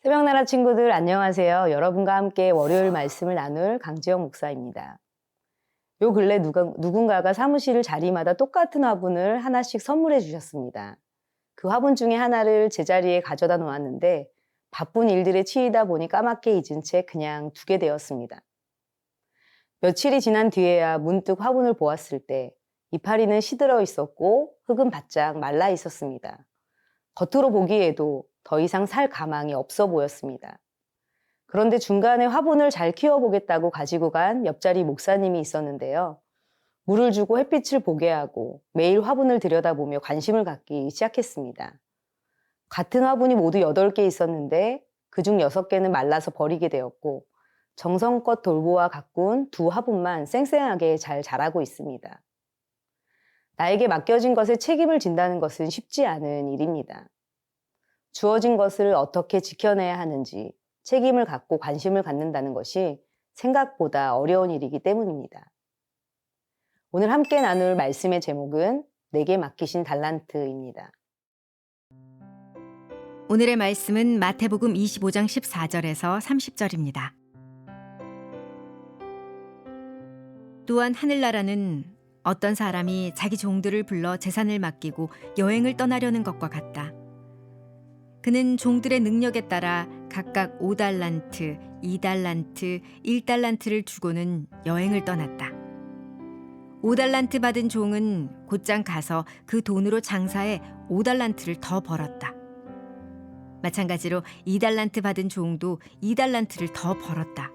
새벽나라 친구들 안녕하세요. 여러분과 함께 월요일 말씀을 나눌 강지영 목사입니다. 요 근래 누군가가 사무실 자리마다 똑같은 화분을 하나씩 선물해 주셨습니다. 그 화분 중에 하나를 제자리에 가져다 놓았는데 바쁜 일들에 치이다 보니 까맣게 잊은 채 그냥 두게 되었습니다. 며칠이 지난 뒤에야 문득 화분을 보았을 때 이파리는 시들어 있었고 흙은 바짝 말라 있었습니다. 겉으로 보기에도 더 이상 살 가망이 없어 보였습니다. 그런데 중간에 화분을 잘 키워보겠다고 가지고 간 옆자리 목사님이 있었는데요. 물을 주고 햇빛을 보게 하고 매일 화분을 들여다보며 관심을 갖기 시작했습니다. 같은 화분이 모두 8개 있었는데 그중 6개는 말라서 버리게 되었고 정성껏 돌보아 가꾼 2 화분만 쌩쌩하게 잘 자라고 있습니다. 나에게 맡겨진 것에 책임을 진다는 것은 쉽지 않은 일입니다. 주어진 것을 어떻게 지켜내야 하는지 책임을 갖고 관심을 갖는다는 것이 생각보다 어려운 일이기 때문입니다. 오늘 함께 나눌 말씀의 제목은 내게 맡기신 달란트입니다. 오늘의 말씀은 마태복음 25장 14절에서 30절입니다. 또한 하늘나라는 어떤 사람이 자기 종들을 불러 재산을 맡기고 여행을 떠나려는 것과 같다. 그는 종들의 능력에 따라 각각 5달란트, 2달란트, 1달란트를 주고는 여행을 떠났다. 5달란트 받은 종은 곧장 가서 그 돈으로 장사해 5달란트를 더 벌었다. 마찬가지로 2달란트 받은 종도 2달란트를 더 벌었다.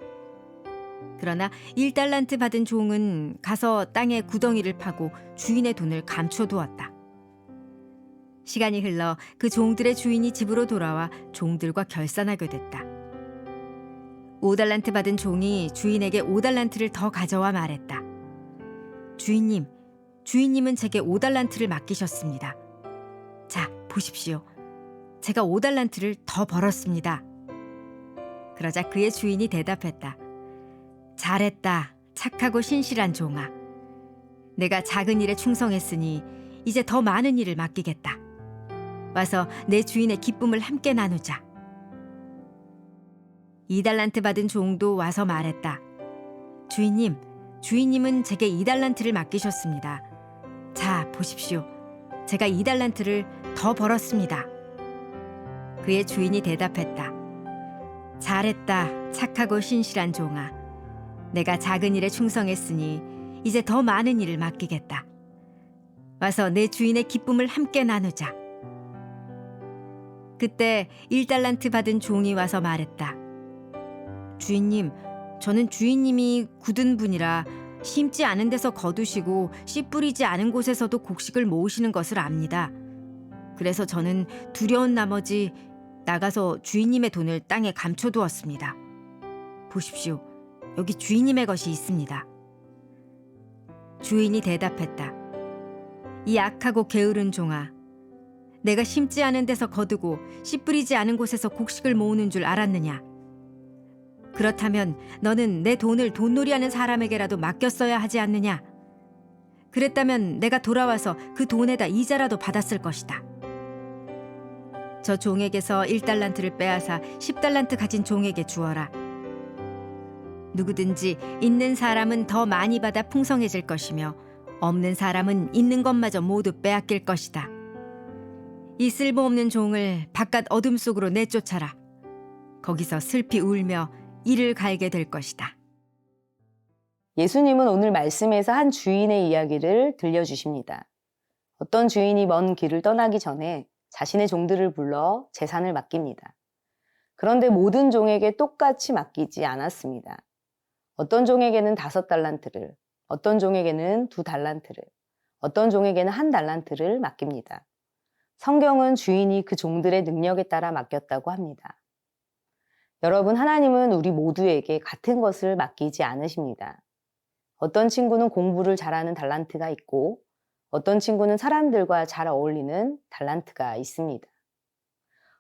그러나 1달란트 받은 종은 가서 땅에 구덩이를 파고 주인의 돈을 감춰두었다. 시간이 흘러 그 종들의 주인이 집으로 돌아와 종들과 결산하게 됐다. 5달란트 받은 종이 주인에게 5달란트를 더 가져와 말했다. 주인님은 제게 5달란트를 맡기셨습니다. 자, 보십시오. 제가 5달란트를 더 벌었습니다. 그러자 그의 주인이 대답했다. 잘했다, 착하고 신실한 종아. 내가 작은 일에 충성했으니 이제 더 많은 일을 맡기겠다. 와서 내 주인의 기쁨을 함께 나누자. 2달란트 받은 종도 와서 말했다. 주인님은 제게 2달란트를 맡기셨습니다. 자, 보십시오. 제가 2달란트를 더 벌었습니다. 그의 주인이 대답했다. 잘했다, 착하고 신실한 종아. 내가 작은 일에 충성했으니 이제 더 많은 일을 맡기겠다. 와서 내 주인의 기쁨을 함께 나누자. 그때 1달란트 받은 종이 와서 말했다. 주인님, 저는 주인님이 굳은 분이라 심지 않은 데서 거두시고 씨 뿌리지 않은 곳에서도 곡식을 모으시는 것을 압니다. 그래서 저는 두려운 나머지 나가서 주인님의 돈을 땅에 감춰두었습니다. 보십시오. 여기 주인님의 것이 있습니다. 주인이 대답했다. 이 악하고 게으른 종아. 내가 심지 않은 데서 거두고 씨 뿌리지 않은 곳에서 곡식을 모으는 줄 알았느냐? 그렇다면 너는 내 돈을 돈놀이하는 사람에게라도 맡겼어야 하지 않느냐? 그랬다면 내가 돌아와서 그 돈에다 이자라도 받았을 것이다. 저 종에게서 1달란트를 빼앗아 10달란트 가진 종에게 주어라. 누구든지 있는 사람은 더 많이 받아 풍성해질 것이며 없는 사람은 있는 것마저 모두 빼앗길 것이다. 이 쓸모없는 종을 바깥 어둠 속으로 내쫓아라. 거기서 슬피 울며 이를 갈게 될 것이다. 예수님은 오늘 말씀에서 한 주인의 이야기를 들려주십니다. 어떤 주인이 먼 길을 떠나기 전에 자신의 종들을 불러 재산을 맡깁니다. 그런데 모든 종에게 똑같이 맡기지 않았습니다. 어떤 종에게는 5달란트를, 어떤 종에게는 2달란트를, 어떤 종에게는 1달란트를 맡깁니다. 성경은 주인이 그 종들의 능력에 따라 맡겼다고 합니다. 여러분, 하나님은 우리 모두에게 같은 것을 맡기지 않으십니다. 어떤 친구는 공부를 잘하는 달란트가 있고 어떤 친구는 사람들과 잘 어울리는 달란트가 있습니다.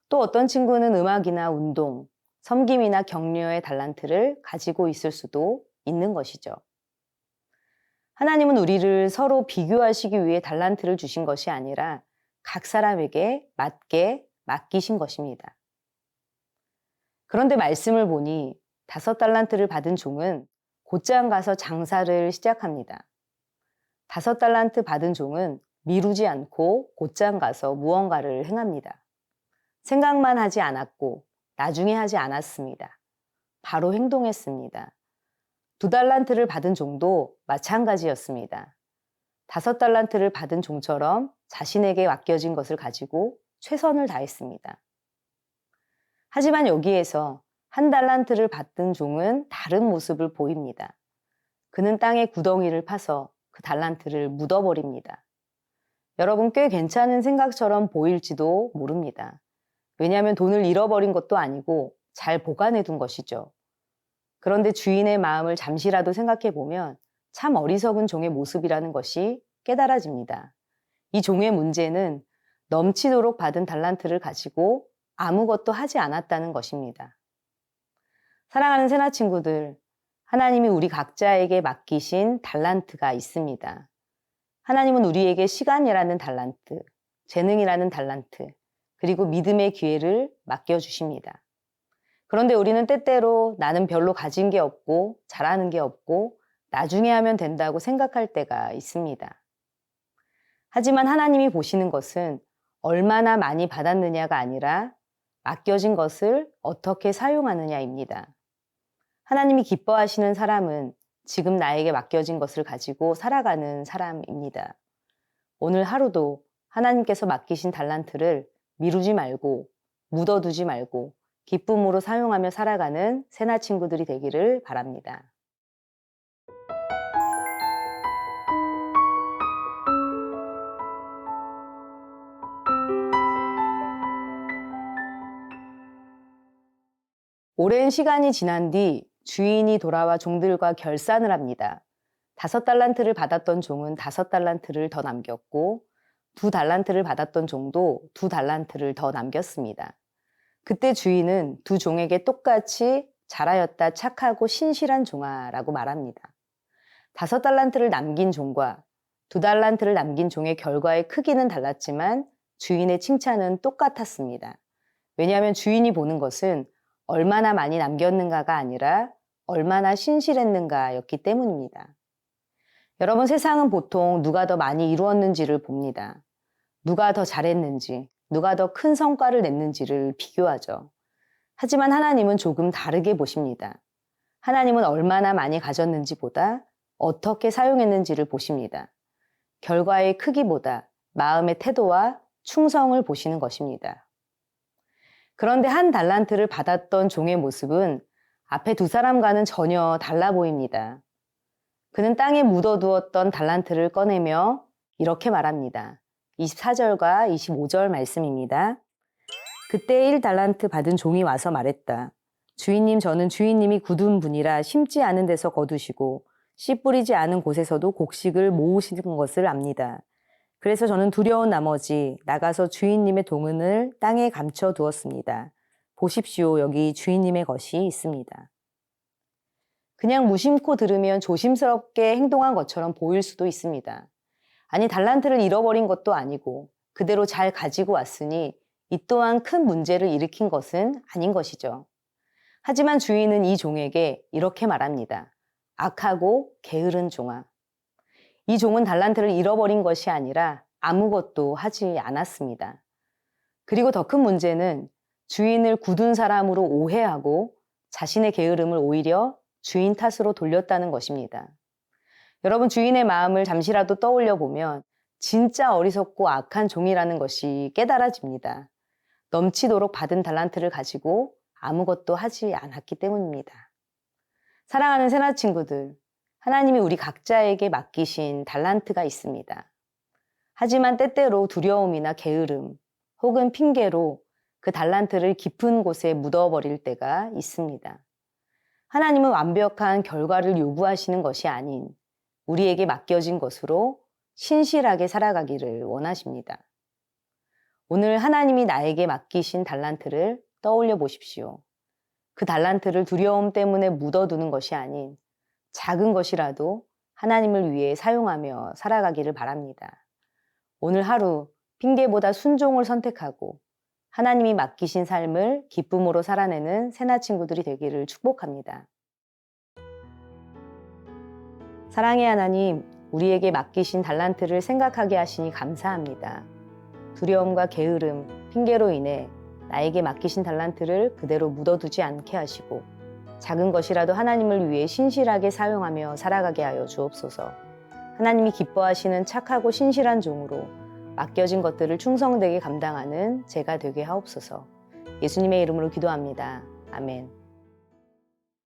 또 어떤 친구는 음악이나 운동, 섬김이나 격려의 달란트를 가지고 있을 수도 있는 것이죠. 하나님은 우리를 서로 비교하시기 위해 달란트를 주신 것이 아니라 각 사람에게 맞게 맡기신 것입니다. 그런데 말씀을 보니 5달란트를 받은 종은 곧장 가서 장사를 시작합니다. 5달란트 받은 종은 미루지 않고 곧장 가서 무언가를 행합니다. 생각만 하지 않았고 나중에 하지 않았습니다. 바로 행동했습니다. 2달란트를 받은 종도 마찬가지였습니다. 5달란트를 받은 종처럼 자신에게 맡겨진 것을 가지고 최선을 다했습니다. 하지만 여기에서 1달란트를 받은 종은 다른 모습을 보입니다. 그는 땅에 구덩이를 파서 그 달란트를 묻어버립니다. 여러분, 꽤 괜찮은 생각처럼 보일지도 모릅니다. 왜냐하면 돈을 잃어버린 것도 아니고 잘 보관해 둔 것이죠. 그런데 주인의 마음을 잠시라도 생각해 보면 참 어리석은 종의 모습이라는 것이 깨달아집니다. 이 종의 문제는 넘치도록 받은 달란트를 가지고 아무것도 하지 않았다는 것입니다. 사랑하는 새나 친구들, 하나님이 우리 각자에게 맡기신 달란트가 있습니다. 하나님은 우리에게 시간이라는 달란트, 재능이라는 달란트, 그리고 믿음의 기회를 맡겨주십니다. 그런데 우리는 때때로 나는 별로 가진 게 없고 잘하는 게 없고 나중에 하면 된다고 생각할 때가 있습니다. 하지만 하나님이 보시는 것은 얼마나 많이 받았느냐가 아니라 맡겨진 것을 어떻게 사용하느냐입니다. 하나님이 기뻐하시는 사람은 지금 나에게 맡겨진 것을 가지고 살아가는 사람입니다. 오늘 하루도 하나님께서 맡기신 달란트를 미루지 말고 묻어두지 말고 기쁨으로 사용하며 살아가는 새나 친구들이 되기를 바랍니다. 오랜 시간이 지난 뒤 주인이 돌아와 종들과 결산을 합니다. 5달란트를 받았던 종은 5달란트를 더 남겼고 2달란트를 받았던 종도 2달란트를 더 남겼습니다. 그때 주인은 두 종에게 똑같이 잘하였다 착하고 신실한 종아라고 말합니다. 5달란트를 남긴 종과 2달란트를 남긴 종의 결과의 크기는 달랐지만 주인의 칭찬은 똑같았습니다. 왜냐하면 주인이 보는 것은 얼마나 많이 남겼는가가 아니라 얼마나 신실했는가였기 때문입니다. 여러분, 세상은 보통 누가 더 많이 이루었는지를 봅니다. 누가 더 잘했는지, 누가 더 큰 성과를 냈는지를 비교하죠. 하지만 하나님은 조금 다르게 보십니다. 하나님은 얼마나 많이 가졌는지보다 어떻게 사용했는지를 보십니다. 결과의 크기보다 마음의 태도와 충성을 보시는 것입니다. 그런데 1달란트를 받았던 종의 모습은 앞에 2사람과는 전혀 달라 보입니다. 그는 땅에 묻어두었던 달란트를 꺼내며 이렇게 말합니다. 24절과 25절 말씀입니다. 그때 1달란트 받은 종이 와서 말했다. 주인님, 저는 주인님이 굳은 분이라 심지 않은 데서 거두시고 씨 뿌리지 않은 곳에서도 곡식을 모으시는 것을 압니다. 그래서 저는 두려운 나머지 나가서 주인님의 동은을 땅에 감춰 두었습니다. 보십시오, 여기 주인님의 것이 있습니다. 그냥 무심코 들으면 조심스럽게 행동한 것처럼 보일 수도 있습니다. 아니, 달란트를 잃어버린 것도 아니고 그대로 잘 가지고 왔으니 이 또한 큰 문제를 일으킨 것은 아닌 것이죠. 하지만 주인은 이 종에게 이렇게 말합니다. 악하고 게으른 종아. 이 종은 달란트를 잃어버린 것이 아니라 아무것도 하지 않았습니다. 그리고 더 큰 문제는 주인을 굳은 사람으로 오해하고 자신의 게으름을 오히려 주인 탓으로 돌렸다는 것입니다. 여러분, 주인의 마음을 잠시라도 떠올려 보면 진짜 어리석고 악한 종이라는 것이 깨달아집니다. 넘치도록 받은 달란트를 가지고 아무것도 하지 않았기 때문입니다. 사랑하는 새나 친구들, 하나님이 우리 각자에게 맡기신 달란트가 있습니다. 하지만 때때로 두려움이나 게으름 혹은 핑계로 그 달란트를 깊은 곳에 묻어버릴 때가 있습니다. 하나님은 완벽한 결과를 요구하시는 것이 아닌 우리에게 맡겨진 것으로 신실하게 살아가기를 원하십니다. 오늘 하나님이 나에게 맡기신 달란트를 떠올려 보십시오. 그 달란트를 두려움 때문에 묻어두는 것이 아닌 작은 것이라도 하나님을 위해 사용하며 살아가기를 바랍니다. 오늘 하루 핑계보다 순종을 선택하고 하나님이 맡기신 삶을 기쁨으로 살아내는 새나 친구들이 되기를 축복합니다. 사랑의 하나님, 우리에게 맡기신 달란트를 생각하게 하시니 감사합니다. 두려움과 게으름, 핑계로 인해 나에게 맡기신 달란트를 그대로 묻어두지 않게 하시고 작은 것이라도 하나님을 위해 신실하게 사용하며 살아가게 하여 주옵소서. 하나님이 기뻐하시는 착하고 신실한 종으로 맡겨진 것들을 충성되게 감당하는 제가 되게 하옵소서. 예수님의 이름으로 기도합니다. 아멘.